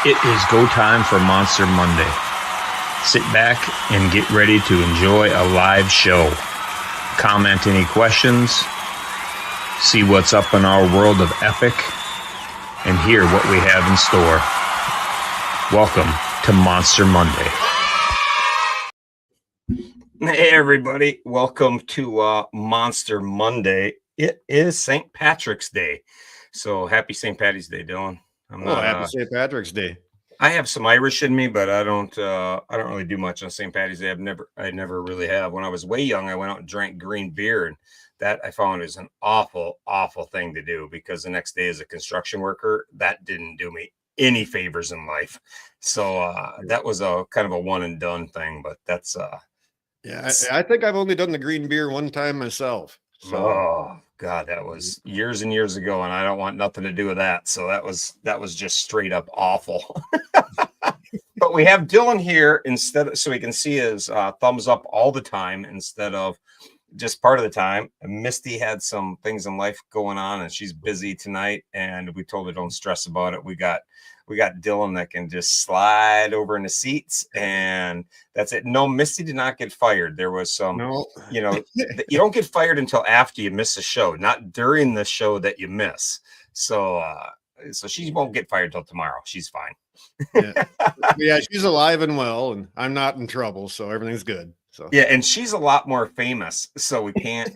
It is go time for Monster Monday. Sit back and get ready to enjoy a live show. Comment any questions, see what's up in our world of epic, and hear what we have in store. Welcome to Monster Monday. Hey everybody, welcome to Monster Monday. It is St. Patrick's Day, so happy St. Patty's Day, Dylan. Happy St. Patrick's Day. I have some Irish in me, but I don't really do much on St. Patty's Day. I never really have. When I was way young, I went out and drank green beer, and that I found is an awful thing to do, because the next day as a construction worker, that didn't do me any favors in life. So that was a kind of a one and done thing, but that's yeah, I think I've only done the green beer one time myself. So. Oh God, that was years and years ago, and I don't want nothing to do with that. So that was just straight up awful. But we have Dylan here so we can see his thumbs up all the time instead of just part of the time. And Misty had some things in life going on, and she's busy tonight. And we told her don't stress about it. We got Dylan that can just slide over in the seats, and that's it. No, Misty did not get fired. There was some, you don't get fired until after you miss a show, not during the show that you miss. So she won't get fired till tomorrow. She's fine. Yeah, she's alive and well, and I'm not in trouble, so everything's good. So yeah, and she's a lot more famous, so we can't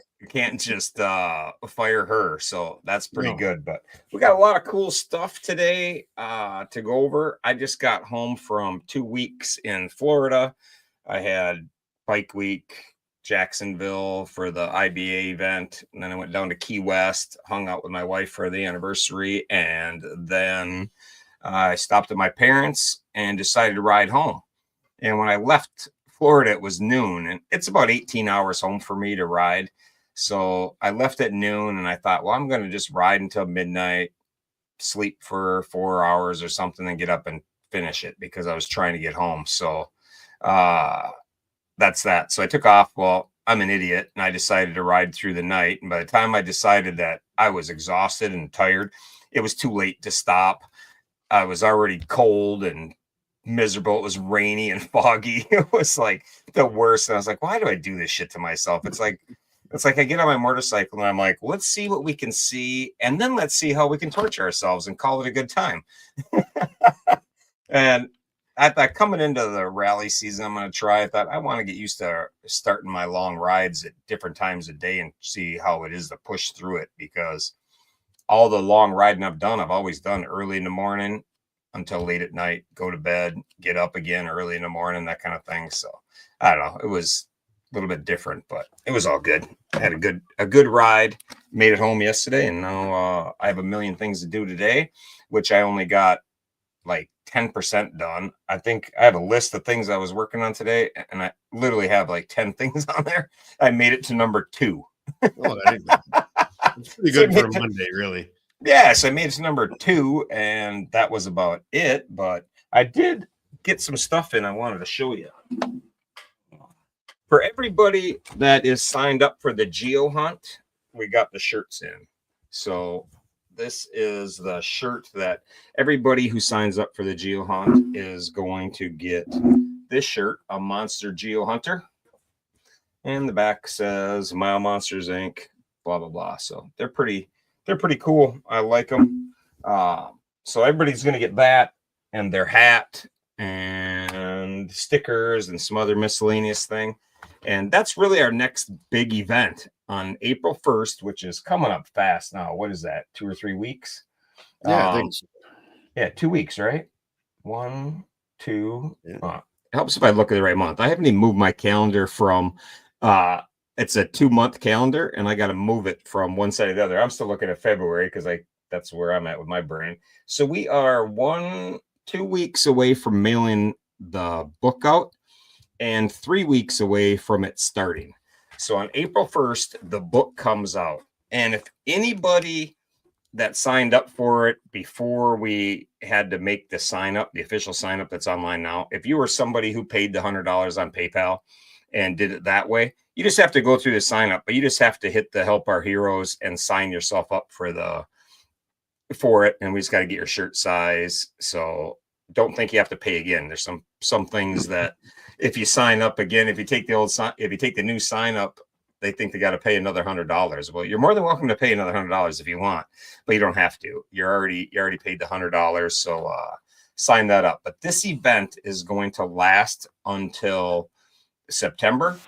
just fire her. So that's pretty good. But we got a lot of cool stuff today to go over. I just got home from 2 weeks in Florida. I had Bike Week, Jacksonville for the IBA event, and then I went down to Key West, hung out with my wife for the anniversary, and then I stopped at my parents and decided to ride home. And when I left Florida, it was noon, and it's about 18 hours home for me to ride. So I left at noon, and I thought, well, I'm going to just ride until midnight, sleep for 4 hours or something, and get up and finish it, because I was trying to get home. So that's that. So I took off. Well, I'm an idiot, and I decided to ride through the night. And by the time I decided that I was exhausted and tired, it was too late to stop. I was already cold and miserable. It was rainy and foggy. It was like the worst. And I was like, why do I do this shit to myself? It's like I get on my motorcycle and I'm like, let's see what we can see, and then let's see how we can torture ourselves and call it a good time. And I thought, coming into the rally season, I'm going to try. I thought I want to get used to starting my long rides at different times of day and see how it is to push through it, because all the long riding I've done, I've always done early in the morning until late at night, go to bed, get up again early in the morning, that kind of thing. So I don't know. It was a little bit different, but it was all good. I had a good ride, made it home yesterday, and now I have a million things to do today, which I only got like 10% done. I think I have a list of things I was working on today, and I literally have like 10 things on there. I made it to number 2. Oh, it's pretty good for a Monday, really. Yeah, so I made it to number 2, and that was about it. But I did get some stuff in I wanted to show you. For everybody that is signed up for the Geo Hunt, we got the shirts in. So this is the shirt that everybody who signs up for the Geo Hunt is going to get. This shirt, a Monster Geo Hunter. And the back says Mile Monsters Inc., blah, blah, blah. So they're pretty cool. I like them. So everybody's going to get that, and their hat and stickers and some other miscellaneous thing. And that's really our next big event on April 1st, which is coming up fast now. What is that? 2 or 3 weeks? Yeah, I think so. Yeah, 2 weeks, right? 1, 2. Yeah. It helps if I look at the right month. I haven't even moved my calendar from it's a 2-month calendar, and I got to move it from one side to the other. I'm still looking at February because that's where I'm at with my brain. So we are 2 weeks away from mailing the book out, and 3 weeks away from it starting. So on April 1st, the book comes out. And if anybody that signed up for it before we had to make the sign up, the official sign up that's online now, if you were somebody who paid the $100 on PayPal and did it that way, you just have to go through the sign up, but you just have to hit the Help Our Heroes and sign yourself up for it. And we just got to get your shirt size. So don't think you have to pay again. There's some things that if you sign up again, if you take the new sign up, they think they got to pay another $100. Well, you're more than welcome to pay another $100 if you want, but you don't have to. You already paid the $100, so sign that up. But this event is going to last until September,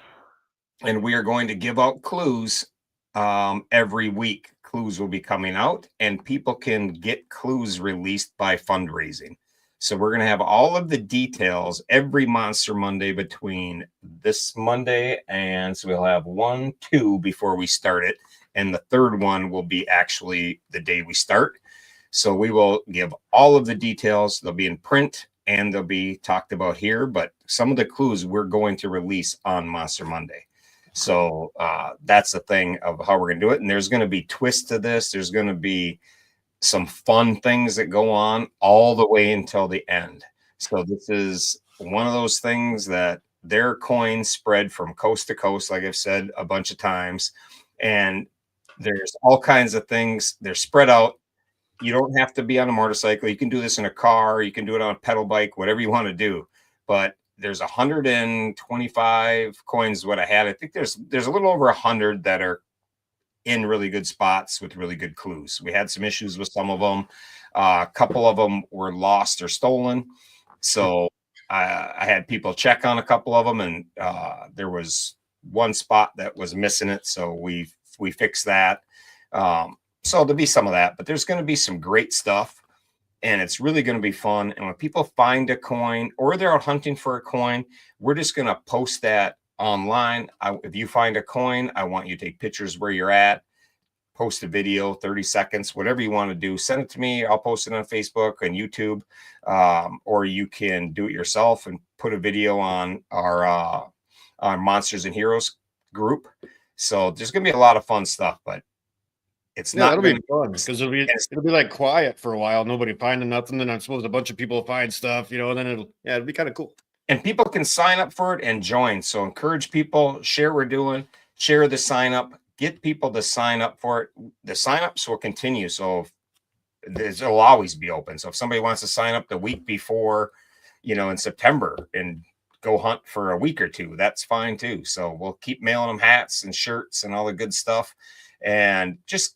and we are going to give out clues every week. Clues will be coming out, and people can get clues released by fundraising. So we're going to have all of the details every Monster Monday between this Monday, and so we'll have 1, 2 before we start it, and the third one will be actually the day we start. So we will give all of the details. They'll be in print and they'll be talked about here, but some of the clues we're going to release on Monster Monday. So that's the thing of how we're going to do it. And there's going to be twists to this. There's going to be some fun things that go on all the way until the end. So this is one of those things that their coins spread from coast to coast, like I've said a bunch of times. And there's all kinds of things. They're spread out. You don't have to be on a motorcycle. You can do this in a car. You can do it on a pedal bike, whatever you want to do. But there's 125 coins, what I had. I think there's a little over 100 that are in really good spots with really good clues. We had some issues with some of them. A couple of them were lost or stolen. So I had people check on a couple of them, and there was one spot that was missing it. So we fixed that. So there'll be some of that, but there's going to be some great stuff, and it's really going to be fun. And when people find a coin or they're out hunting for a coin, we're just going to post that online. If you find a coin, I want you to take pictures where you're at, post a video, 30 seconds, whatever you want to do. Send it to me. I'll post it on Facebook and YouTube, or you can do it yourself and put a video on our Monsters and Heroes group. So there's going to be a lot of fun stuff, but it's not it'll be fun because it'll be like quiet for a while, nobody finding nothing. Then I suppose a bunch of people find stuff, and then it'll be kind of cool. And people can sign up for it and join. So encourage people, share what we're doing, share the sign up, get people to sign up for it. The sign-ups will continue. So it'll always be open. So if somebody wants to sign up the week before, in September and go hunt for a week or two, that's fine too. So we'll keep mailing them hats and shirts and all the good stuff. And this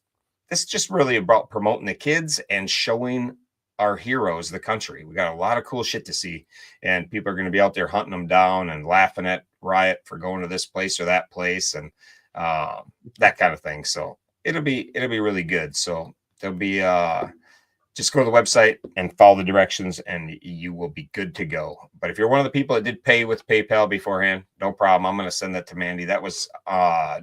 is just really about promoting the kids and showing our heroes the country. We got a lot of cool shit to see, and people are going to be out there hunting them down and laughing at Riot for going to this place or that place and that kind of thing. So it'll be really good. So there'll be just go to the website and follow the directions and you will be good to go. But if you're one of the people that did pay with PayPal beforehand, no problem. I'm going to send that to Mandy. That was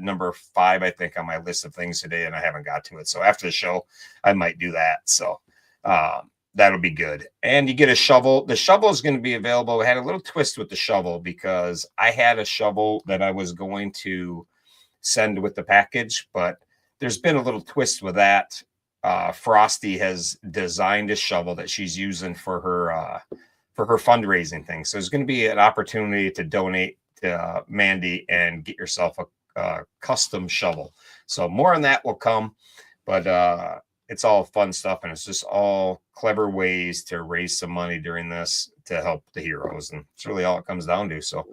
number 5, I think, on my list of things today, and I haven't got to it. So after the show, I might do that. So that'll be good. And you get a shovel. The shovel is going to be available. We had a little twist with the shovel because I had a shovel that I was going to send with the package, but there's been a little twist with that. Frosty has designed a shovel that she's using for her fundraising thing. So there's going to be an opportunity to donate to Mandy and get yourself a custom shovel. So more on that will come, but it's all fun stuff, and it's just all clever ways to raise some money during this to help the heroes, and it's really all it comes down to. So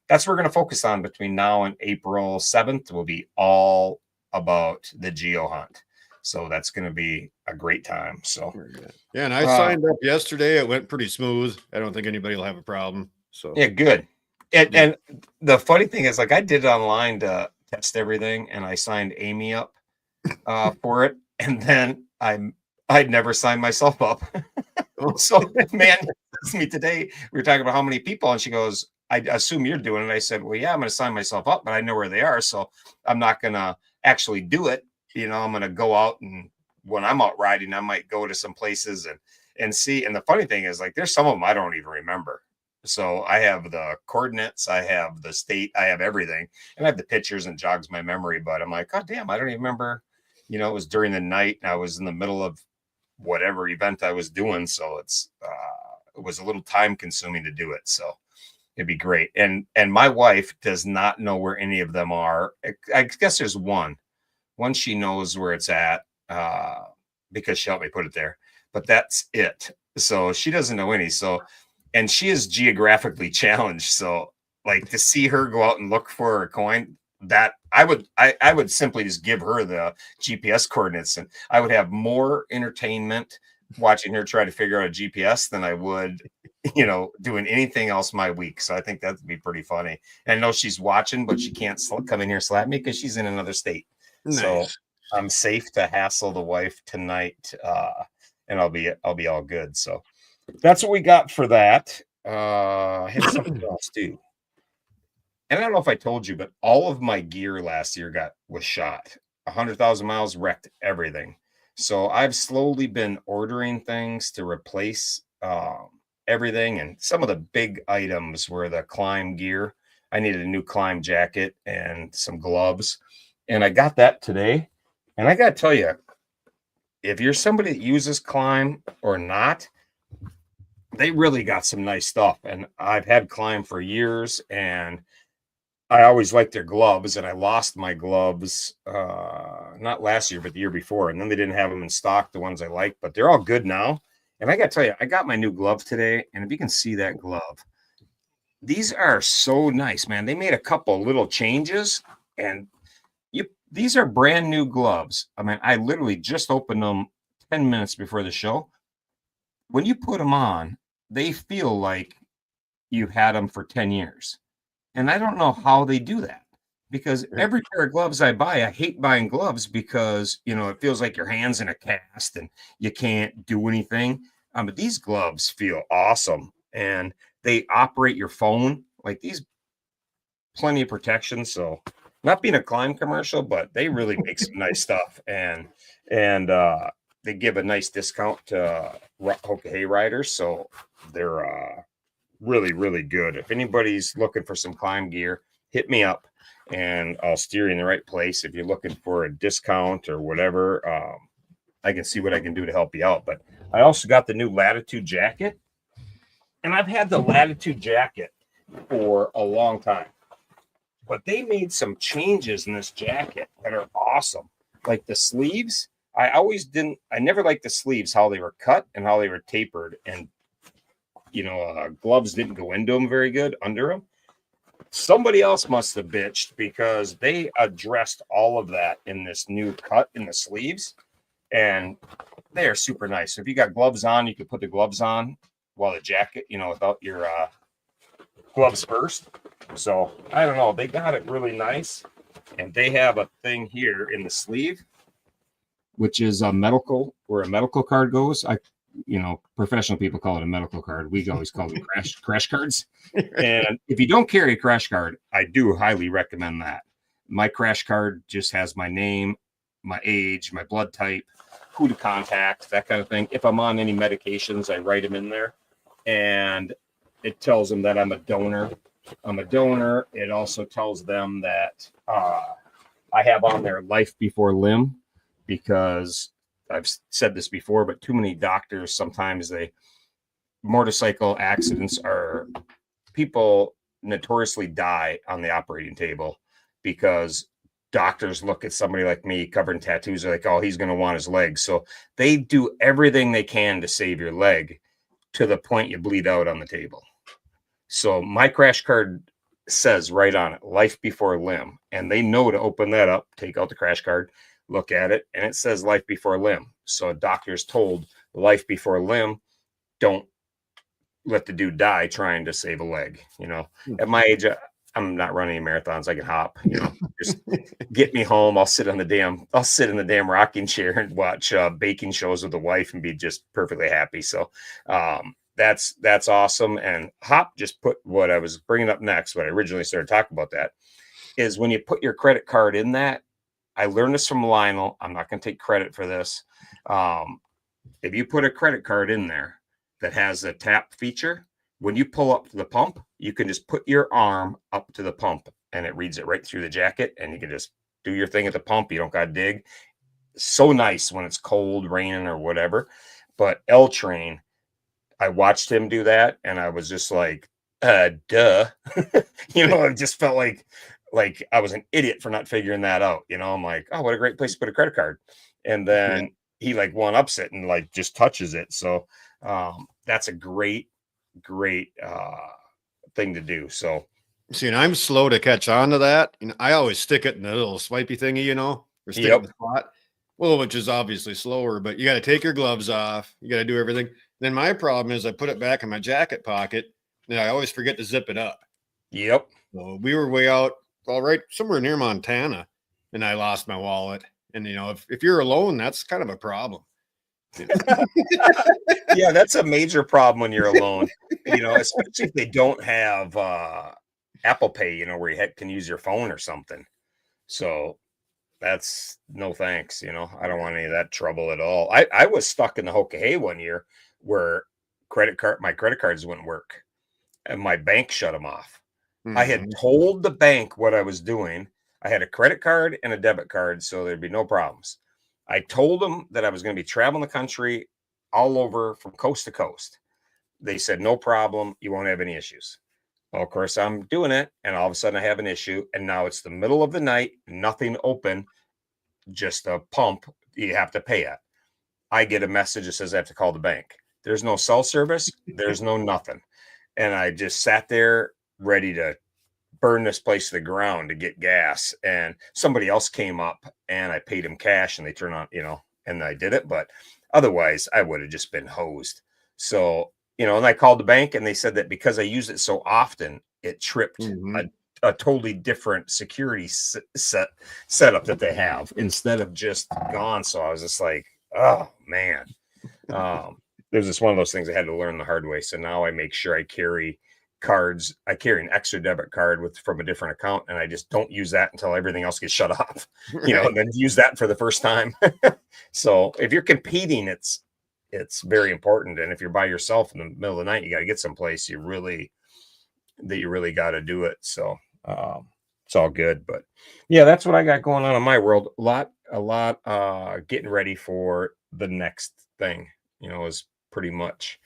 that's what we're going to focus on between now and April 7th. Will be all about the geo hunt. So that's going to be a great time. So yeah, and I signed up yesterday. It went pretty smooth. I don't think anybody will have a problem. So yeah, good. And the funny thing is, like, I did it online to test everything, and I signed Amy up for it, and then I'd never signed myself up. So man, me today we were talking about how many people, and she goes, "I assume you're doing it." I said, "Well, yeah, I'm going to sign myself up, but I know where they are, so I'm not going to actually do it. I'm going to go out, and when I'm out riding, I might go to some places and see." And the funny thing is, like, there's some of them I don't even remember. So I have the coordinates, I have the state, I have everything, and I have the pictures, and jogs my memory. But I'm like, God damn, I don't even remember. It was during the night, and I was in the middle of whatever event I was doing. So it was a little time consuming to do it. So it'd be great. And my wife does not know where any of them are. I guess there's one she knows where it's at because she helped me put it there, but that's it. So she doesn't know any. So, and she is geographically challenged. So, like to see her go out and look for a coin, that I would simply just give her the GPS coordinates, and I would have more entertainment watching her try to figure out a GPS than I would, doing anything else my week. So I think that'd be pretty funny. And I know she's watching, but she can't come in here and slap me because she's in another state. So Nice. I'm safe to hassle the wife tonight, and I'll be all good. So that's what we got for that. I had something else too. And I don't know if I told you, but all of my gear last year was shot. 100,000 miles, wrecked everything. So I've slowly been ordering things to replace everything. And some of the big items were the climb gear. I needed a new climb jacket and some gloves. And I got that today. And I got to tell you, if you're somebody that uses climb or not, they really got some nice stuff. And I've had climb for years, and I always liked their gloves, and I lost my gloves not last year, but the year before. And then they didn't have them in stock, the ones I liked, but they're all good now. And I got to tell you, I got my new glove today. And if you can see that glove, these are so nice, man. They made a couple little changes, and these are brand new gloves. I mean, I literally just opened them 10 minutes before the show. When you put them on, they feel like you've had them for 10 years. And I don't know how they do that, because every pair of gloves I buy, I hate buying gloves because, it feels like your hand's in a cast and you can't do anything. But these gloves feel awesome, and they operate your phone like these, plenty of protection. So not being a climb commercial, but they really make some nice stuff. And they give a nice discount to Hoka Hay riders. So they're really, really good. If anybody's looking for some climb gear, hit me up and I'll steer you in the right place. If you're looking for a discount or whatever, I can see what I can do to help you out. But I also got the new Latitude jacket, and I've had the Latitude jacket for a long time, but they made some changes in this jacket that are awesome. Like the sleeves, I never liked the sleeves, how they were cut and how they were tapered, and gloves didn't go into them very good under them. Somebody else must have bitched, because they addressed all of that in this new cut in the sleeves, and they are super nice. So if you got gloves on, you can put the gloves on while the jacket, without your gloves first. So I don't know, they got it really nice, and they have a thing here in the sleeve, which is where a medical card goes. Professional people call it a medical card. We always call them crash cards. And if you don't carry a crash card, I do highly recommend that. My crash card just has my name, my age, my blood type, who to contact, that kind of thing. If I'm on any medications, I write them in there, and it tells them that I'm a donor. It also tells them that I have on there life before limb, because I've said this before, but too many doctors, sometimes motorcycle accidents are, people notoriously die on the operating table because doctors look at somebody like me covered in tattoos. They're like, oh, he's going to want his leg. So they do everything they can to save your leg, to the point you bleed out on the table. So my crash card says right on it, life before limb. And they know to open that up, take out the crash card, look at it, and it says life before limb. So a doctor's told life before limb, don't let the dude die trying to save a leg. At my age, I'm not running marathons. I can hop, just get me home. I'll sit in the damn rocking chair and watch baking shows with the wife and be just perfectly happy. So that's awesome. And Hop just put what I was bringing up next, when I originally started talking about that, is when you put your credit card in that. I learned this from Lionel. I'm not going to take credit for this. If you put a credit card in there that has a tap feature, when you pull up to the pump, you can just put your arm up to the pump, and it reads it right through the jacket, and you can just do your thing at the pump. You don't got to dig. So nice when it's cold, raining, or whatever. But L Train, I watched him do that, and I was just like, duh. I just felt like I was an idiot for not figuring that out. I'm like, oh, what a great place to put a credit card. And then he one ups it and just touches it. So That's a great thing to do. So See, and I'm slow to catch on to that. I always stick it in the little swipey thingy, or stick it in yep, the spot. Well, which is obviously slower, but you got to take your gloves off. You got to do everything. Then my problem is I put it back in my jacket pocket, and I always forget to zip it up. yep. So we were way out, all right, somewhere near Montana, and I lost my wallet. And if you're alone, that's kind of a problem. Yeah, that's a major problem when you're alone. Especially if they don't have Apple Pay. Where you can use your phone or something. So that's no thanks. I don't want any of that trouble at all. I was stuck in the Hockey one year where my credit cards wouldn't work, and my bank shut them off. I had told the bank what I was doing. I had a credit card and a debit card, so there'd be no problems. I told them that I was going to be traveling the country all over from coast to coast. They said, no problem. You won't have any issues. Well, of course, I'm doing it, and all of a sudden I have an issue, and now it's the middle of the night, nothing open, just a pump you have to pay it. I get a message that says I have to call the bank. There's no cell service. There's no nothing. And I just sat there ready to burn this place to the ground to get gas. And somebody else came up and I paid him cash and they turned on, and I did it. But otherwise, I would have just been hosed. So, and I called the bank and they said that because I use it so often, it tripped a totally different security setup that they have instead of just gone. So I was just like, oh, man. There's just one of those things I had to learn the hard way. So now I make sure I carry cards. I carry an extra debit card from a different account, and I just don't use that until everything else gets shut off, and then use that for the first time. So if you're competing, it's very important. And if you're by yourself in the middle of the night, you got to get someplace you really got to do it. So it's all good. But yeah, that's what I got going on in my world. A lot getting ready for the next thing, is pretty much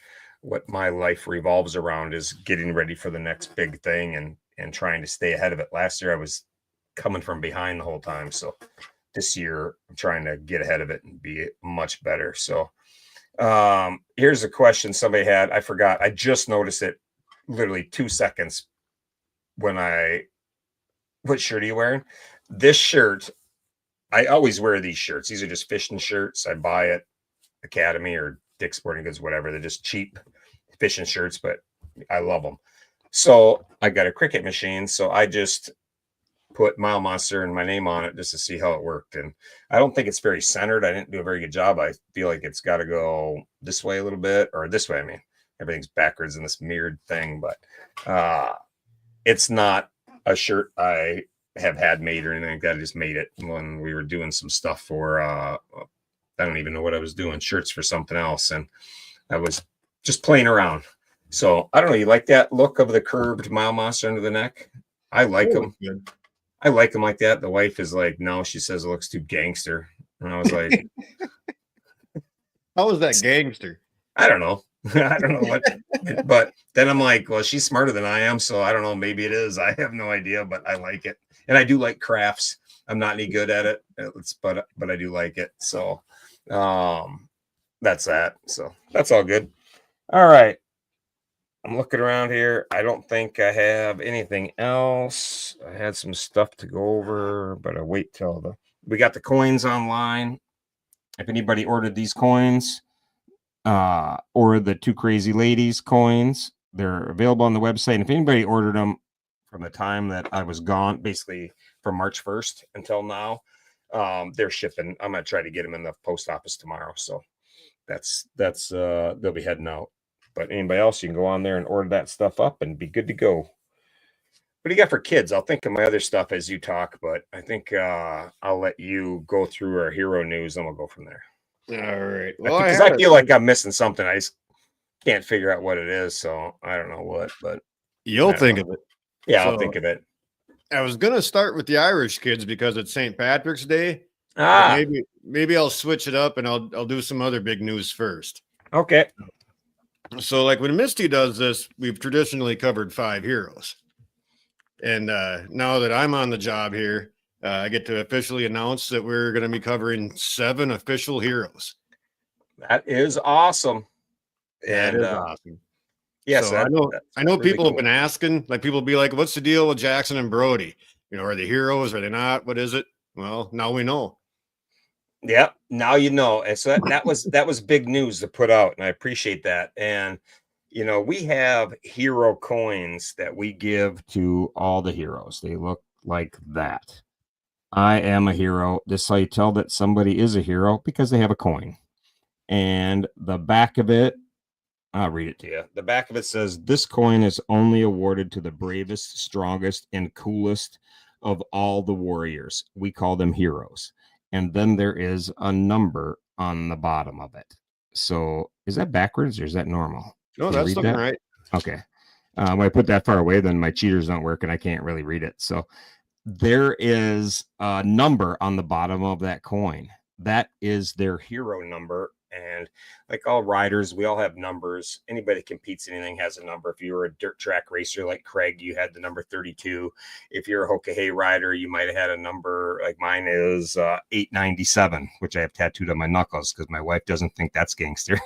what my life revolves around, is getting ready for the next big thing and trying to stay ahead of it. Last year I was coming from behind the whole time. So this year I'm trying to get ahead of it and be much better. So here's a question somebody had. I forgot. I just noticed it literally 2 seconds when what shirt are you wearing? This shirt, I always wear these shirts. These are just fishing shirts. I buy at Academy or Dick's Sporting Goods, whatever. They're just cheap fishing shirts, but I love them. So I got a Cricut machine. So I just put Mile Monster and my name on it just to see how it worked. And I don't think it's very centered. I didn't do a very good job. I feel like it's got to go this way a little bit, or this way. I mean, everything's backwards in this mirrored thing, but it's not a shirt I have had made or anything like that. I just made it when we were doing some stuff for I don't even know what I was doing, shirts for something else, and I was just playing around. So I don't know. You like that look of the curved Mile Monster under the neck? I like them. I like them like that. The wife is like, no, she says it looks too gangster, and I was like, how is that gangster? I don't know. I don't know what, but then I'm like, well, she's smarter than I am, so I don't know. Maybe it is. I have no idea, but I like it, and I do like crafts. I'm not any good at it, but I do like it. So that's that. So that's all good. All right. I'm looking around here. I don't think I have anything else. I had some stuff to go over, but I wait till we got the coins online. If anybody ordered these coins, or the Two Crazy Ladies coins, they're available on the website. And if anybody ordered them from the time that I was gone, basically from March 1st until now, they're shipping. I'm gonna try to get them in the post office tomorrow. So that's they'll be heading out. But anybody else, you can go on there and order that stuff up and be good to go. What do you got for kids? I'll think of my other stuff as you talk, but I think I'll let you go through our hero news and we'll go from there. All right. Well, because I feel like I'm missing something. I just can't figure out what it is. So I don't know what, but you'll think of it. Yeah, I'll think of it. I was gonna start with the Irish kids because it's St. Patrick's Day. Maybe I'll switch it up and I'll do some other big news first. Okay. So like when Misty does this, we've traditionally covered 5 heroes. And now that I'm on the job here, I get to officially announce that we're going to be covering 7 official heroes. That is awesome. That And is awesome. yes, So that's I know really people have cool. been asking, like people be like, what's the deal with Jackson and Brody? You know, are they heroes? Are they not? What is it? Well, now we know. Yeah, now you know. And so that was big news to put out, and I appreciate that. And we have hero coins that we give to all the heroes. They look like that. I am a hero. This is how you tell that somebody is a hero because they have a coin. And the back of it, I'll read it to you. The back of it says, "This coin is only awarded to the bravest, strongest, and coolest of all the warriors. We call them heroes." And then there is a number on the bottom of it. So is that backwards or is that normal? No, Can you that's read looking that? right. Okay. When I put that far away, then my cheaters don't work and I can't really read it. So there is a number on the bottom of that coin. That is their hero number. And like all riders, we all have numbers. Anybody that competes in anything has a number. If you were a dirt track racer like Craig, you had the number 32. If you're a Hoka rider, you might have had a number like mine is 897, which I have tattooed on my knuckles because my wife doesn't think that's gangster.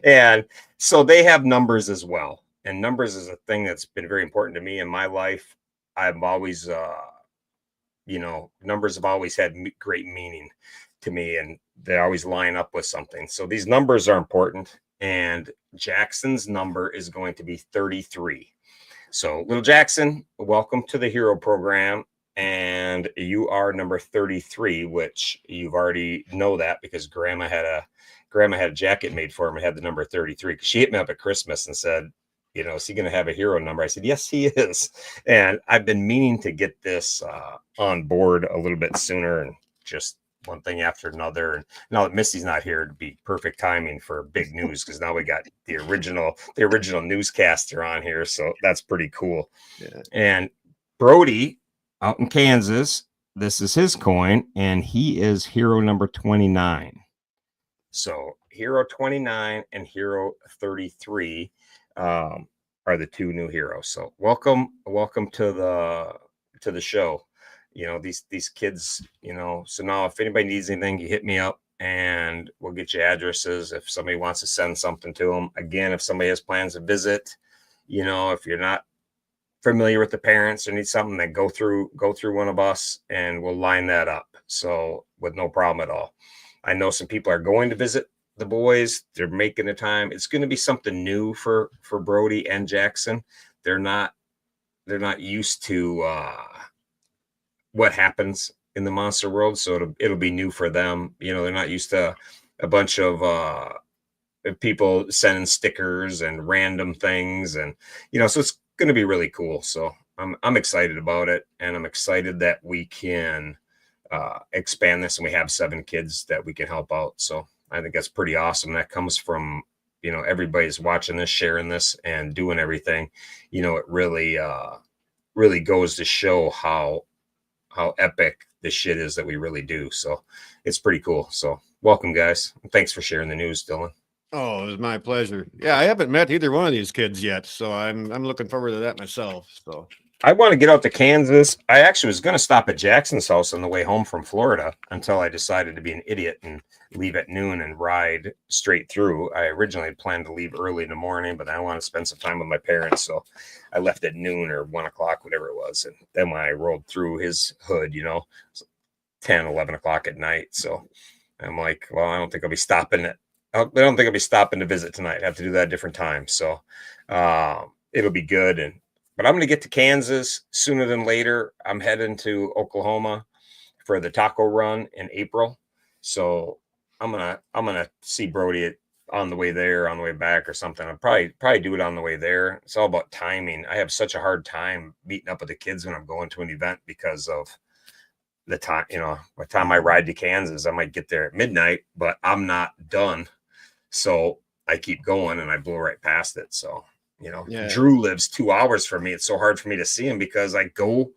And so they have numbers as well. And numbers is a thing that's been very important to me in my life. I've always, numbers have always had great meaning to me, and they always line up with something. So these numbers are important. And Jackson's number is going to be 33. So, little Jackson, welcome to the Hero Program. And you are number 33, which you've already know that because Grandma had a jacket made for him and had the number 33. Because she hit me up at Christmas and said, is he going to have a hero number? I said, yes, he is. And I've been meaning to get this on board a little bit sooner, and just one thing after another. And now that Misty's not here, to be perfect timing for big news because now we got the original newscaster on here. So that's pretty cool. Yeah. And Brody out in Kansas, this is his coin, and he is hero number 29. So hero 29 and hero 33 are the two new heroes. So welcome to the show. These kids, so now if anybody needs anything, you hit me up and we'll get you addresses if somebody wants to send something to them. Again, if somebody has plans to visit, if you're not familiar with the parents or need something, then go through one of us and we'll line that up. So with no problem at all. I know some people are going to visit the boys. They're making the time. It's going to be something new for Brody and Jackson. They're not used to what happens in the monster world, so it'll be new for them. They're not used to a bunch of people sending stickers and random things, and so it's going to be really cool. So I'm excited about it, and I'm excited that we can expand this, and we have 7 kids that we can help out. So I think that's pretty awesome. That comes from everybody's watching this, sharing this, and doing everything. It really goes to show how epic this shit is that we really do. So it's pretty cool. So welcome, guys. Thanks for sharing the news, Dylan. Oh, it was my pleasure. Yeah, I haven't met either one of these kids yet, so I'm looking forward to that myself. So I want to get out to Kansas. I actually was going to stop at Jackson's house on the way home from Florida until I decided to be an idiot and leave at noon and ride straight through. I originally planned to leave early in the morning, but I want to spend some time with my parents. So I left at noon or 1 o'clock, whatever it was. And then when I rolled through his hood, 10, 11 o'clock at night. So I'm like, well, I don't think I'll be stopping to visit tonight. I have to do that at a different time. So it'll be good. But I'm going to get to Kansas sooner than later. I'm heading to Oklahoma for the taco run in April. So I'm gonna see Brody on the way there, on the way back, or something. I'll probably do it on the way there. It's all about timing. I have such a hard time meeting up with the kids when I'm going to an event because of the time. By the time I ride to Kansas, I might get there at midnight, but I'm not done. So I keep going and I blow right past it. So yeah. Drew lives 2 hours from me. It's so hard for me to see him because I go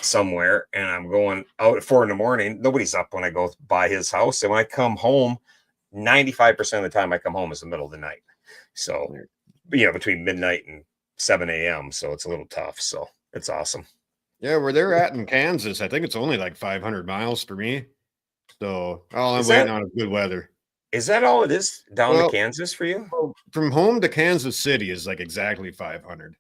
somewhere and I'm going out at 4 a.m. Nobody's up when I go by his house. And when I come home, 95% of the time I come home is the middle of the night. So, between midnight and 7 a.m. So it's a little tough. So it's awesome. Yeah, where they're at in Kansas, I think it's only like 500 miles for me. So all I'm waiting on is good weather. Is that all it is down to Well, Kansas for you? from home to Kansas City is like exactly 500. Yeah.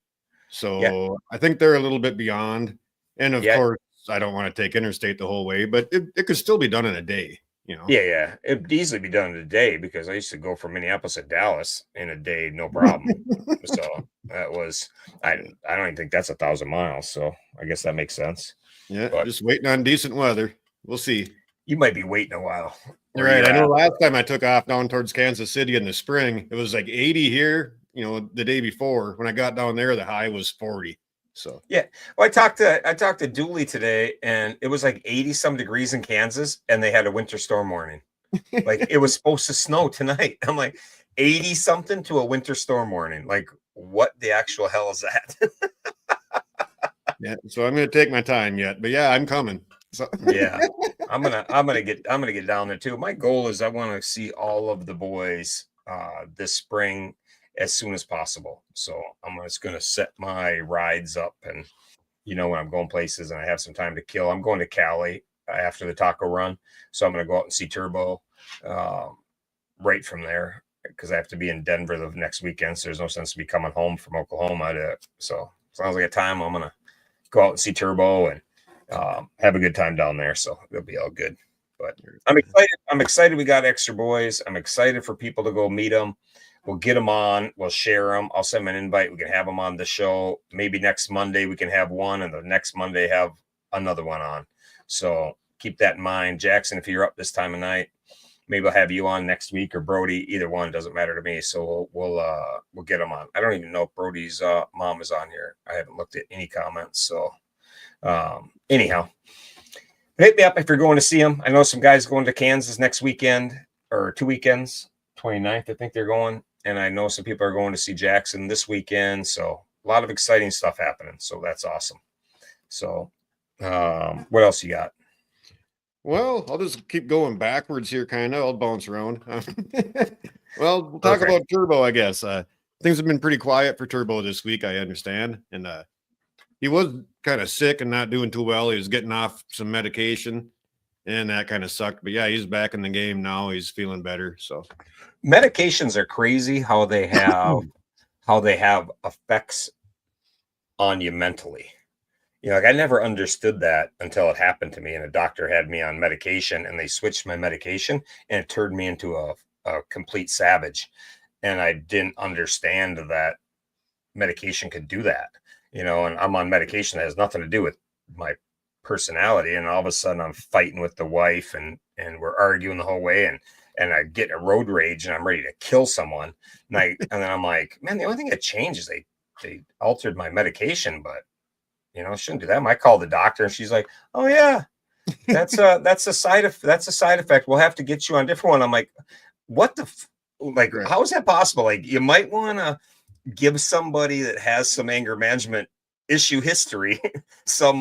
So I think they're a little bit beyond. And of Yeah. course, I don't want to take interstate the whole way, but it could still be done in a day, you know. Yeah, yeah. It'd easily be done in a day because I used to go from Minneapolis to Dallas in a day, no problem. So that was I don't even think that's 1,000 miles. So I guess that makes sense. Yeah, But just waiting on decent weather. We'll see. you might be waiting a while where Right. you're I know at. last time I took off down towards Kansas City in the spring, it was like 80 here, the day before. When I got down there, the high was 40. So Yeah. Well, I talked to Dooley today, and it was like 80 some degrees in Kansas, and they had a winter storm warning. Like it was supposed to snow tonight. I'm like 80 something to a winter storm warning. Like what the actual hell is that? yeah, so I'm gonna take my time yet, but yeah, I'm coming. So Yeah. I'm gonna get down there too. My goal is I want to see all of the boys this spring as soon as possible. So I'm just gonna set my rides up, and when I'm going places and I have some time to kill. I'm going to Cali after the taco run. So I'm gonna go out and see Turbo right from there because I have to be in Denver the next weekend. So there's no sense to be coming home from Oklahoma so as long as I get time, I'm gonna go out and see Turbo and have a good time down there. So it'll be all good. But I'm excited. I'm excited we got extra boys. I'm excited for people to go meet them. We'll get them on. We'll share them. I'll send them an invite. We can have them on the show. Maybe next Monday we can have one, and the next Monday have another one on. So keep that in mind. Jackson, if you're up this time of night, maybe I'll have you on next week, or Brody. Either one doesn't matter to me. So we'll get them on. I don't even know if Brody's mom is on here. I haven't looked at any comments. So anyhow, hit me up if you're going to see them. I know some guys going to Kansas next weekend or 2 weekends, 29th, I think they're going. And I know some people are going to see Jackson this weekend. So a lot of exciting stuff happening. So that's awesome. So what else you got? well, I'll just keep going backwards here, kind of. I'll bounce around. Well, we'll talk Perfect. about Turbo, I guess. Things have been pretty quiet for Turbo this week, I understand. And he was kind of sick and not doing too well. He was getting off some medication, and that kind of sucked. But yeah, he's back in the game now. He's feeling better. So Medications are crazy how they have effects on you mentally. Like I never understood that until it happened to me, and a doctor had me on medication, and they switched my medication, and it turned me into a complete savage. And I didn't understand that medication could do that, and I'm on medication that has nothing to do with my personality. And all of a sudden I'm fighting with the wife, and we're arguing the whole way, and I get a road rage and I'm ready to kill someone. And then I'm like, man, the only thing that changed is they altered my medication, but shouldn't do that. I call the doctor, and she's like, "Oh yeah, that's a side effect. We'll have to get you on a different one." I'm like, "What the like? right. How is that possible? Like, you might want to give somebody that has some anger management issue history some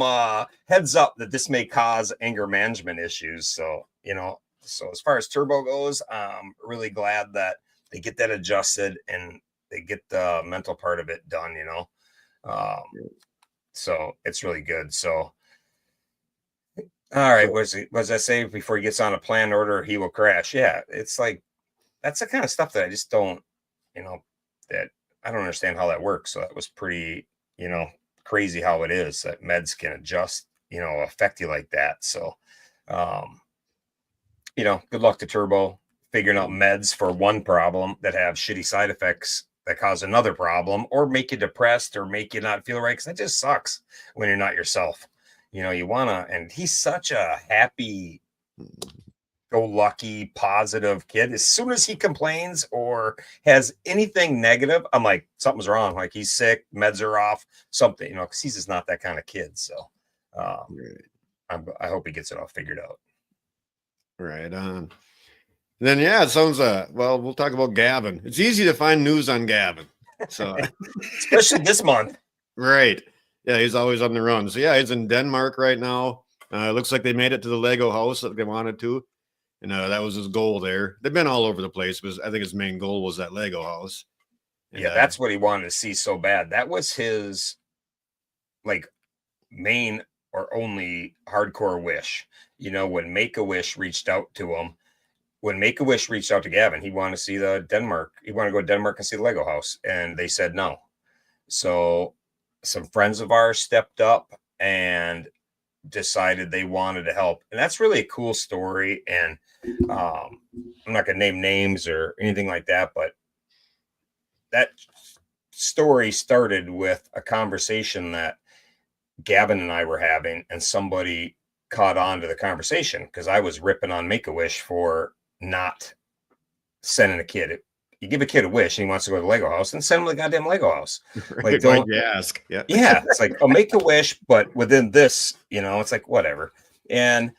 heads up that this may cause anger management issues." So as far as Turbo goes, I'm really glad that they get that adjusted and they get the mental part of it done. Um, so it's really good. So, all right. So, What does that say? Before he gets on a planned order, he will crash. Yeah. It's like, that's the kind of stuff that I just don't, that I don't understand how that works. So that was pretty, crazy how it is that meds can adjust, affect you like that. So, um, good luck to Turbo figuring out meds for one problem that have shitty side effects that cause another problem or make you depressed or make you not feel right. Cause that just sucks when you're not yourself. You wanna, and he's such a happy go lucky, positive kid. As soon as he complains or has anything negative, I'm like, something's wrong. Like he's sick, meds are off, something, because he's just not that kind of kid. So I hope he gets it all figured out. right on. Then yeah, it sounds well, we'll talk about Gavin. It's easy to find news on Gavin. So Especially this month. right. Yeah, he's always on the run. So yeah, he's in Denmark right now. It looks like they made it to the Lego house that they wanted to. And that was his goal there. They've been all over the place, but I think his main goal was that Lego house. And, yeah, that's what he wanted to see so bad. That was his like main or only hardcore wish. When Make-A-Wish reached out to him when Make-A-Wish reached out to Gavin, he wanted to see the Denmark. He wanted to go to Denmark and see the Lego house, and they said no. So some friends of ours stepped up and decided they wanted to help, and that's really a cool story. And I'm not going to name names or anything like that, but that story started with a conversation that Gavin and I were having, and somebody caught on to the conversation because I was ripping on Make-A-Wish for not sending a kid. You give a kid a wish and he wants to go to the Lego house, and send him the goddamn Lego house. Like, don't you ask? Yeah. Yeah. It's like, oh, make a wish, but within this, it's like, whatever. And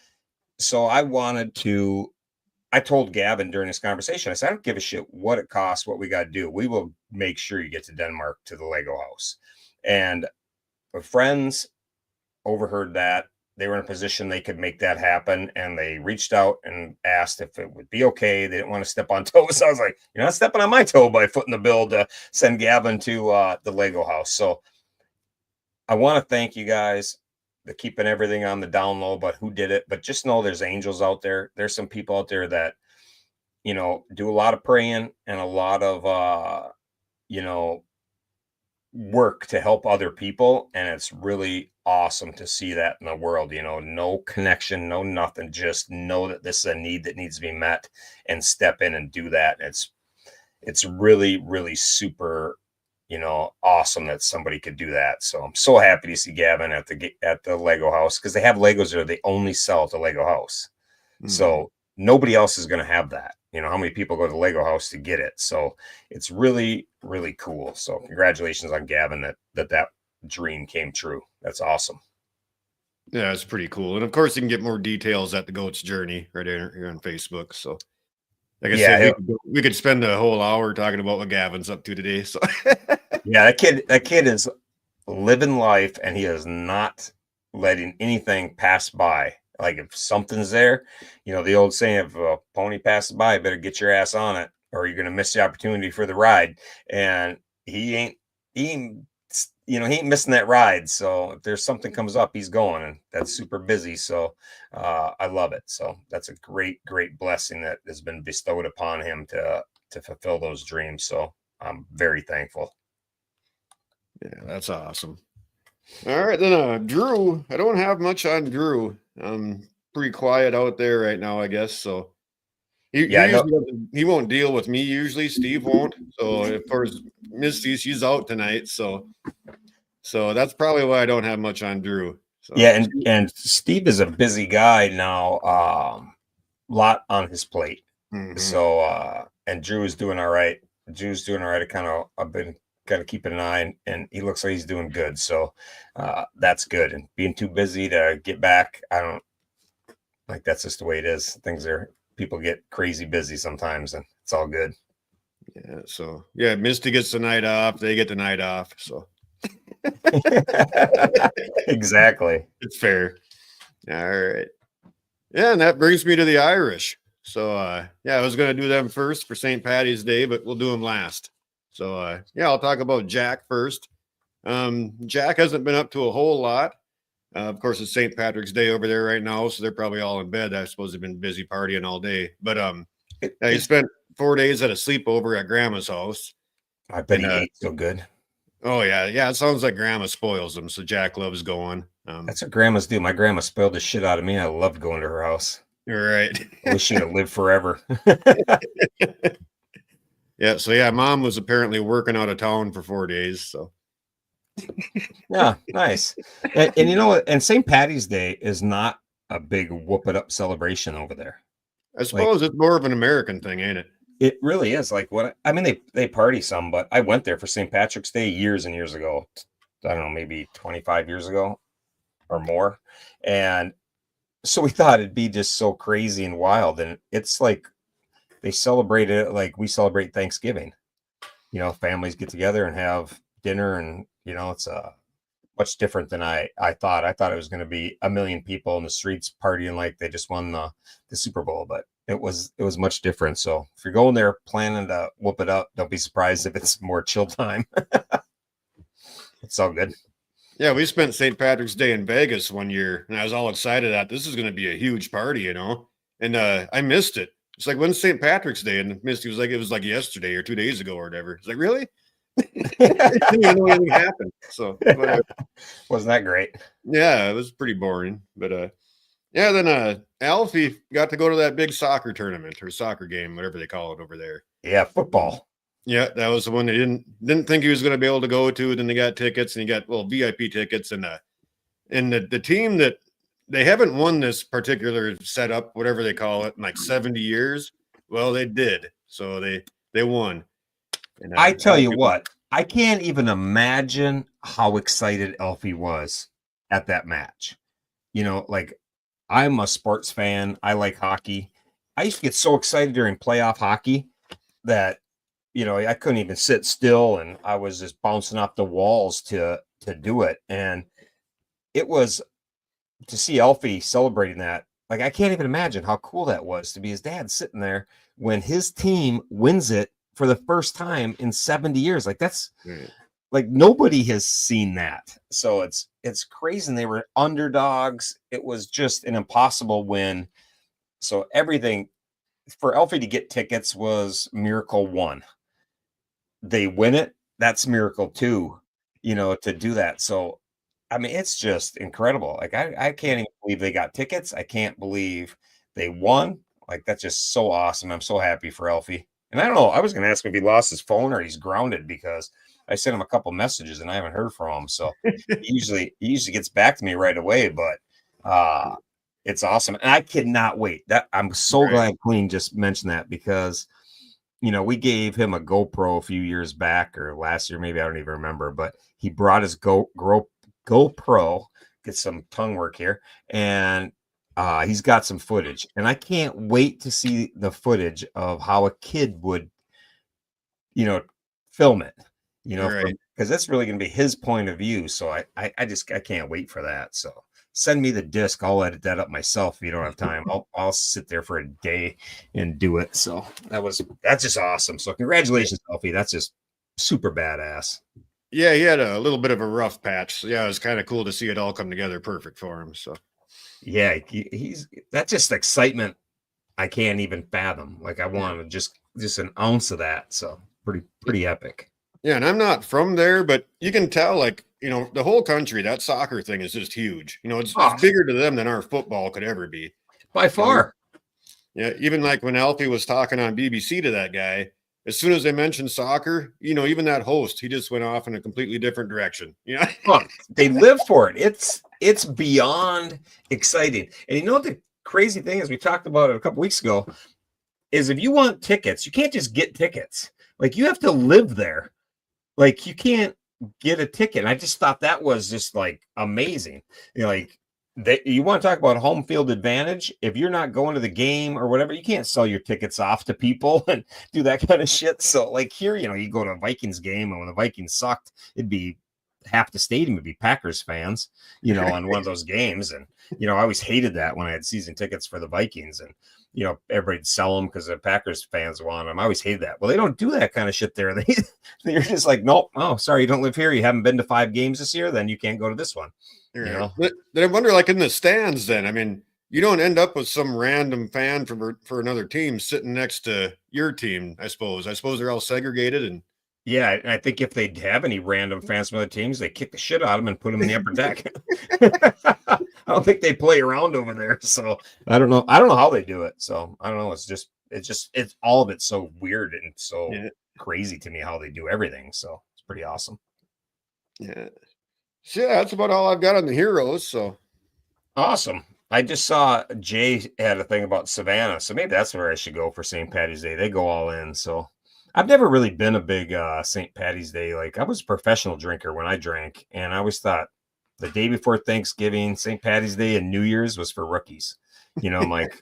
so I told Gavin during this conversation, I said, I don't give a shit what it costs, what we got to do. We will make sure you get to Denmark to the Lego house. And my friends overheard that. They were in a position they could make that happen, and they reached out and asked if it would be okay. They didn't want to step on toes. I was like, you're not stepping on my toe by footing the bill to send Gavin to the Lego house. So I want to thank you guys for keeping everything on the down low, but who did it. But just know there's angels out there. There's some people out there that, do a lot of praying and a lot of, work to help other people. And it's really awesome to see that in the world. No connection, no nothing, just know that this is a need that needs to be met and step in and do that. It's really, really super, awesome that somebody could do that. So I'm so happy to see Gavin at the Lego house, because they have Legos there they only sell at the Lego house. So nobody else is going to have that. How many people go to the Lego house to get it? So it's really, really cool. So congratulations on Gavin that dream came true. That's awesome. Yeah, it's pretty cool. And of course, you can get more details at the Goat's Journey right here on Facebook. So, like I said, we could spend a whole hour talking about what Gavin's up to today. So, yeah, that kid is living life, and he is not letting anything pass by. Like, if something's there, the old saying, if a pony passes by, better get your ass on it, or you're going to miss the opportunity for the ride. And he ain't missing that ride. So if there's something comes up, he's going, and that's super busy. So I love it. So that's a great, great blessing that has been bestowed upon him to fulfill those dreams. So I'm very thankful. Yeah, that's awesome. All right, then Drew. I don't have much on Drew. Pretty quiet out there right now, I guess. So he won't deal with me usually. Steve won't. So of course, Misty, she's out tonight. So that's probably why I don't have much on Drew. So. Yeah, and Steve is a busy guy now. Lot on his plate. Mm-hmm. So and Drew is doing all right. Drew's doing all right. I've been kind of keeping an eye, and he looks like he's doing good. So that's good. And being too busy to get back, I don't like, that's just the way it is. People get crazy busy sometimes, and it's all good. Yeah. So yeah, Misty gets the night off. They get the night off. So exactly. It's fair. All right. Yeah, and that brings me to the Irish. So I was going to do them first for St. Paddy's Day, but we'll do them last. So I'll talk about Jack first. Jack hasn't been up to a whole lot. Of course, it's St. Patrick's Day over there right now, so they're probably all in bed. I suppose they've been busy partying all day. But he spent 4 days at a sleepover at Grandma's house. I bet he ate so good. Oh, yeah. Yeah, it sounds like Grandma spoils him, so Jack loves going. That's what grandmas do. My grandma spoiled the shit out of me. I loved going to her house. You're right. I wish she had lived forever. Yeah, so Mom was apparently working out of town for 4 days, so. Yeah, nice. And you know what? And St. Paddy's Day is not a big whoop it up celebration over there. I suppose it's more of an American thing, ain't it? It really is. Like, they party some, but I went there for St. Patrick's Day years and years ago. I don't know, maybe 25 years ago or more. And so we thought it'd be just so crazy and wild. And it's like they celebrate it like we celebrate Thanksgiving. Families get together and have dinner, and it's much different than I thought. I thought it was going to be a million people in the streets partying like they just won the Super Bowl, but it was much different. So if you're going there planning to whoop it up, don't be surprised if it's more chill time. It's all good. Yeah, we spent St. Patrick's Day in Vegas one year, and I was all excited that this is going to be a huge party, and I missed it. It's like, when's St. Patrick's Day? And Misty was like, it was like yesterday or 2 days ago or whatever. It's like, really? Didn't even know anything happened. So whatever. Wasn't that great? Yeah, it was pretty boring. But yeah, then Alfie got to go to that big soccer tournament or soccer game, whatever they call it over there. Yeah, football. Yeah, that was the one they didn't think he was going to be able to go to. Then they got tickets, and he got VIP tickets, and the team that they haven't won this particular setup, whatever they call it, in like 70 years. Well, they did, so they won. And I tell you what, I can't even imagine how excited Elfie was at that match. You know, like, I'm a sports fan. I like hockey. I used to get so excited during playoff hockey that, you know, I couldn't even sit still, and I was just bouncing off the walls to do it. And it was to see Elfie celebrating that. Like, I can't even imagine how cool that was to be his dad sitting there when his team wins it for the first time in 70 years. Like, that's like, nobody has seen that. So it's crazy. And they were underdogs. It was just an impossible win. So everything for Elfie to get tickets was miracle one. They win it, that's miracle two, you know, to do that. So, I mean, it's just incredible. Like, I can't even believe they got tickets. I can't believe they won. Like, that's just so awesome. I'm so happy for Elfie. And I don't know, I was going to ask him if he lost his phone or he's grounded, because I sent him a couple messages and I haven't heard from him. So he usually gets back to me right away, but it's awesome. And I cannot wait. That I'm so glad Queen just mentioned that, because you know, we gave him a GoPro a few years back, or last year, maybe, I don't even remember, but he brought his GoPro, get some tongue work here, and he's got some footage, and I can't wait to see the footage of how a kid would, you know, film it, you know, because that's really going to be his point of view. So I can't wait for that. So send me the disc. I'll edit that up myself if you don't have time. I'll sit there for a day and do it. So that's just awesome. So congratulations, Elfie. That's just super badass. Yeah, he had a little bit of a rough patch. So yeah, it was kind of cool to see it all come together perfect for him. So yeah, that's just excitement I can't even fathom. Like, I want just an ounce of that. So pretty epic. Yeah, and I'm not from there, but you can tell, like, you know, the whole country, that soccer thing is just huge. You know, it's bigger to them than our football could ever be. By far. Yeah, even like when Alfie was talking on BBC to that guy, as soon as they mentioned soccer, you know, even that host, he just went off in a completely different direction. You know, they live for it. It's beyond exciting. And you know what the crazy thing is, we talked about it a couple weeks ago, is if you want tickets, you can't just get tickets. Like, you have to live there. Like, you can't get a ticket. And I just thought that was just like amazing. You know, like, you want to talk about home field advantage? If you're not going to the game or whatever, you can't sell your tickets off to people and do that kind of shit. So, like, here, you know, you go to a Vikings game, and when the Vikings sucked, it'd be half the stadium would be Packers fans, you know, on one of those games. And, you know, I always hated that when I had season tickets for the Vikings, and, you know, everybody'd sell them because the Packers fans want them. I always hated that. Well, they don't do that kind of shit there. They're just like, nope, oh, sorry, you don't live here. You haven't been to 5 games this year. Then you can't go to this one. You know? But then I wonder, like, in the stands, then, I mean, you don't end up with some random fan for another team sitting next to your team, I suppose. I suppose they're all segregated. And yeah, and I think if they have any random fans from other teams, they kick the shit out of them and put them in the upper deck. I don't think they play around over there. So I don't know how they do it. So I don't know. It's all of it so weird and so crazy to me how they do everything. So it's pretty awesome. Yeah. So yeah, that's about all I've got on the heroes. So awesome. I just saw Jay had a thing about Savannah. So maybe that's where I should go for St. Patty's Day. They go all in. So I've never really been a big St. Patty's Day. Like, I was a professional drinker when I drank, and I always thought the day before Thanksgiving, St. Patty's Day, and New Year's was for rookies. You know, I'm like,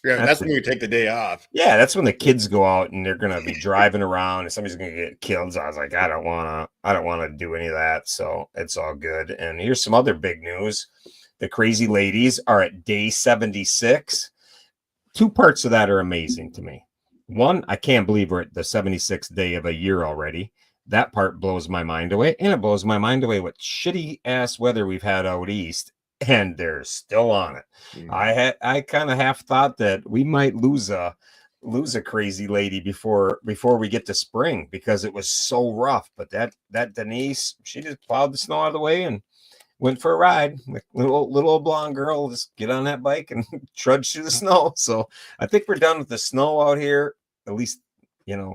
yeah, that's when you take the day off. Yeah, that's when the kids go out and they're gonna be driving around and somebody's gonna get killed. So I was like, I don't wanna do any of that. So it's all good. And here's some other big news. The Crazy Ladies are at day 76. 2 parts of that are amazing to me. One, I can't believe we're at the 76th day of a year already. That part blows my mind away. And it blows my mind away what shitty ass weather we've had out east. And they're still on it. I kind of half thought that we might lose a lose a crazy lady before we get to spring because it was so rough. But that Denise, she just plowed the snow out of the way and went for a ride. Like little old blonde girl, just get on that bike and trudge through the snow. So I think we're done with the snow out here. At least,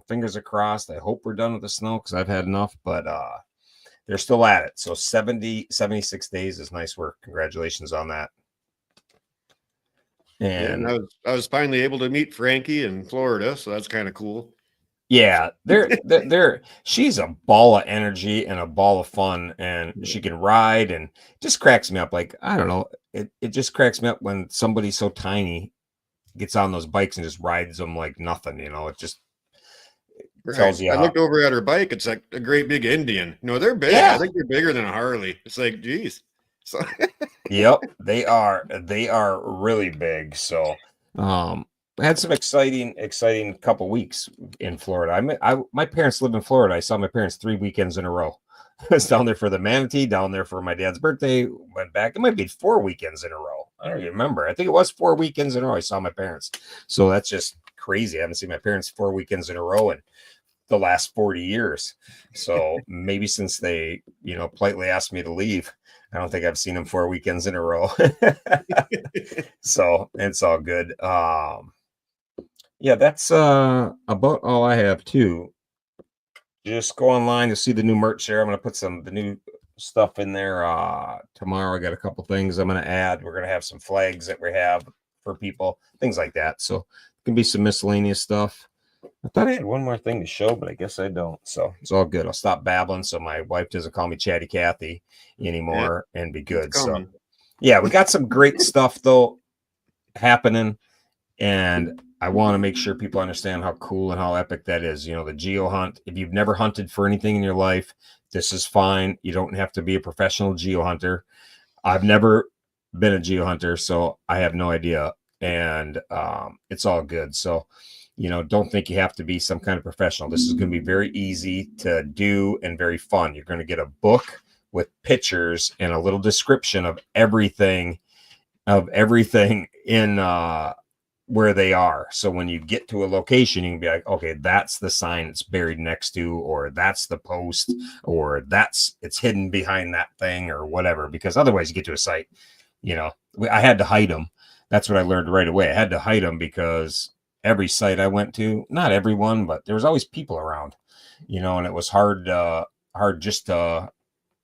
fingers are crossed. I hope we're done with the snow because I've had enough. But they're still at it. So 76 days is nice work. Congratulations on that. And I was finally able to meet Frankie in Florida, so that's kind of cool. yeah, she's a ball of energy and a ball of fun, and she can ride, and it just cracks me up. Like, I don't know, it just cracks me up when somebody so tiny gets on those bikes and just rides them like nothing. It just tells you. I looked over at her bike. It's like a great big Indian. They're big. Yeah. I think they're bigger than a Harley. It's like, geez. So yep, they are really big. So I had some exciting couple weeks in Florida. My parents live in Florida. I saw my parents 3 weekends in a row. I was down there for the manatee, down there for my dad's birthday, went back. It might be 4 weekends in a row. I don't even remember. I think it was 4 weekends in a row I saw my parents. So that's just crazy. I haven't seen my parents 4 weekends in a row in the last 40 years. So maybe since they, politely asked me to leave, I don't think I've seen them 4 weekends in a row. So it's all good. Yeah, that's about all I have too. Just go online to see the new merch there. I'm going to put the new stuff in there tomorrow. I got a couple things I'm going to add. We're going to have some flags that we have for people, things like that. So it can be some miscellaneous stuff. I thought I had one more thing to show, but I guess I don't. So it's all good. I'll stop babbling so my wife doesn't call me Chatty Cathy anymore and be good. So yeah, we got some great stuff though happening, and I want to make sure people understand how cool and how epic that is. The geo hunt. If you've never hunted for anything in your life, this is fine. You don't have to be a professional geo hunter. I've never been a geo hunter, so I have no idea. And it's all good. So, don't think you have to be some kind of professional. This is going to be very easy to do and very fun. You're going to get a book with pictures and a little description of everything in where they are. So when you get to a location, you can be like, okay, that's the sign it's buried next to, or that's the post, or it's hidden behind that thing, or whatever. Because otherwise you get to a site, I had to hide them. That's what I learned right away. I had to hide them because every site I went to, not everyone, but there was always people around, and it was hard just to,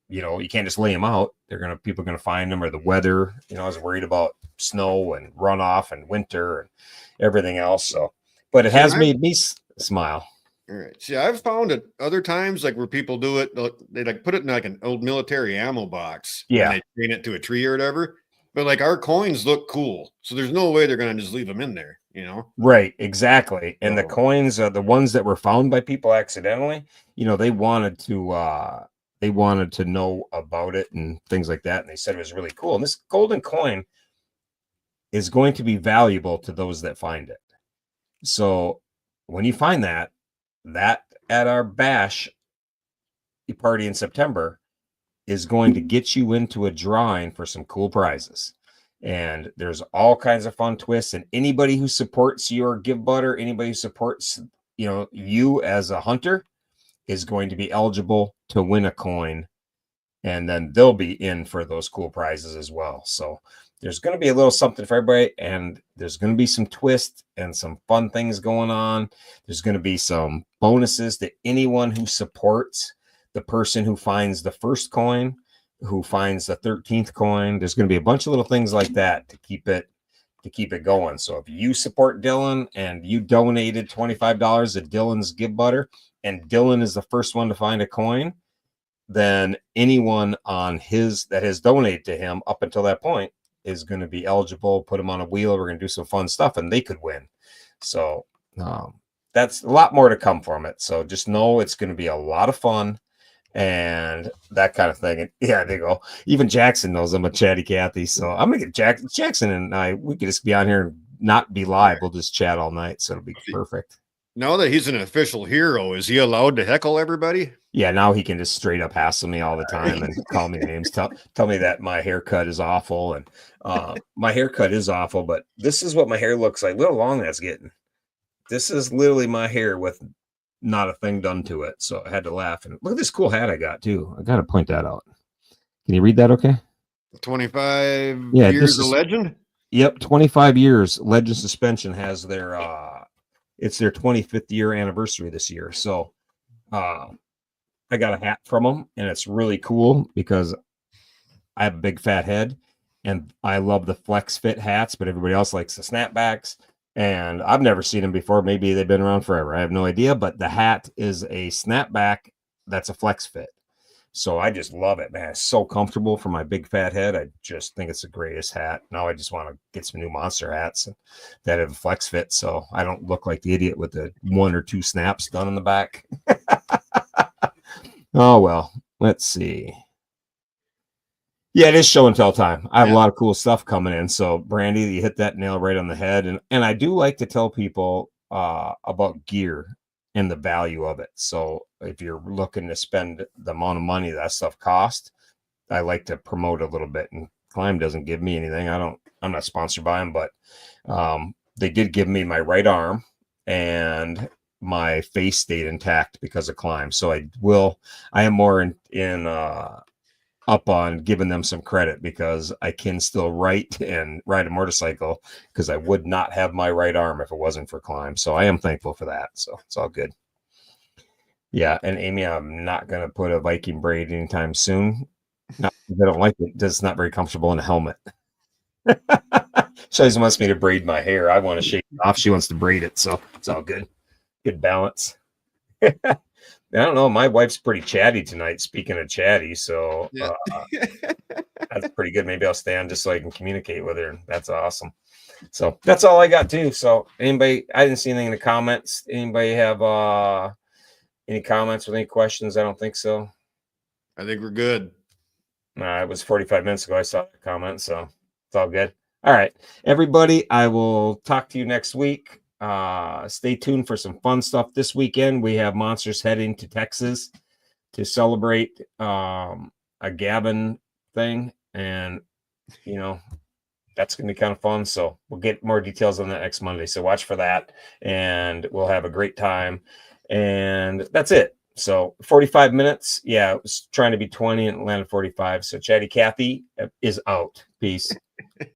you can't just lay them out. People are going to find them, or the weather, I was worried about snow and runoff and winter and everything else. So, but it has made me smile. All right. See, I've found it other times, like where people do it, they like put it in like an old military ammo box. Yeah. And they chain it to a tree or whatever. But like our coins look cool. So there's no way they're going to just leave them in there, Right. Exactly. And the coins are the ones that were found by people accidentally, they wanted to know about it and things like that. And they said it was really cool. And this golden coin is going to be valuable to those that find it. So when you find that at our bash party in September is going to get you into a drawing for some cool prizes. And there's all kinds of fun twists. And anybody who supports your Give Butter, anybody who supports, you as a hunter, is going to be eligible to win a coin, and then they'll be in for those cool prizes as well. So there's going to be a little something for everybody, and there's going to be some twists and some fun things going on. There's going to be some bonuses to anyone who supports the person who finds the first coin, who finds the 13th coin. There's going to be a bunch of little things like that to keep it going. So if you support Dylan and you donated $25 to Dylan's Give Butter, and Dylan is the first one to find a coin, then anyone that has donated to him up until that point is going to be eligible. Put them on a wheel. We're going to do some fun stuff, and they could win. So that's a lot more to come from it. So just know it's going to be a lot of fun and that kind of thing. And yeah, they go. Even Jackson knows I'm a Chatty Cathy. So I'm going to get Jackson and we could just be on here and not be live. We'll just chat all night. So it'll be perfect. Now that he's an official hero, is he allowed to heckle everybody? Yeah, now he can just straight up hassle me all the time and call me names. Tell me that my haircut is awful, and my haircut is awful. But this is what my hair looks like. Look how long that's getting. This is literally my hair with not a thing done to it. So I had to laugh. And look at this cool hat I got too. I got to point that out. Can you read that? Okay. 25 Yeah, years of legend. Yep, 25 years. Legend Suspension has their it's their 25th year anniversary this year. So I got a hat from them, and it's really cool because I have a big fat head and I love the flex fit hats, but everybody else likes the snapbacks. And I've never seen them before. Maybe they've been around forever. I have no idea, but the hat is a snapback that's a flex fit. So I just love it, man. It's so comfortable for my big fat head. I just think it's the greatest hat. Now I just want to get some new Monster hats that have a flex fit, so I don't look like the idiot with the 1 or 2 snaps done in the back. Oh, well, let's see. Yeah, it is show and tell time. I have a lot of cool stuff coming in. So, Brandy, you hit that nail right on the head. And I do like to tell people about gear and the value of it. So if you're looking to spend the amount of money that stuff costs, I like to promote a little bit. And Climb doesn't give me anything. I'm not sponsored by them, but they did give me my right arm, and my face stayed intact because of Climb. So I am more in up on giving them some credit because I can still write and ride a motorcycle, because I would not have my right arm if it wasn't for Climb. So I am thankful for that. So it's all good. Yeah. And Amy, I'm not going to put a Viking braid anytime soon. Not because I don't like it. It's not very comfortable in a helmet. She always wants me to braid my hair. I want to shave it off. She wants to braid it. So it's all good. Good balance. I don't know. My wife's pretty chatty tonight. Speaking of chatty, so that's pretty good. Maybe I'll stay on just so I can communicate with her. That's awesome. So that's all I got too. So anybody, I didn't see anything in the comments. Anybody have any comments or any questions? I don't think so. I think we're good. It was 45 minutes ago I saw the comment, so it's all good. All right, everybody. I will talk to you next week. Stay tuned for some fun stuff this weekend. We have Monsters heading to Texas to celebrate a Gavin thing, and that's going to be kind of fun. So we'll get more details on that next Monday. So watch for that, and we'll have a great time. And that's it. So 45 minutes. Yeah, it was trying to be 20 and it landed 45. So Chatty Cathy is out. Peace.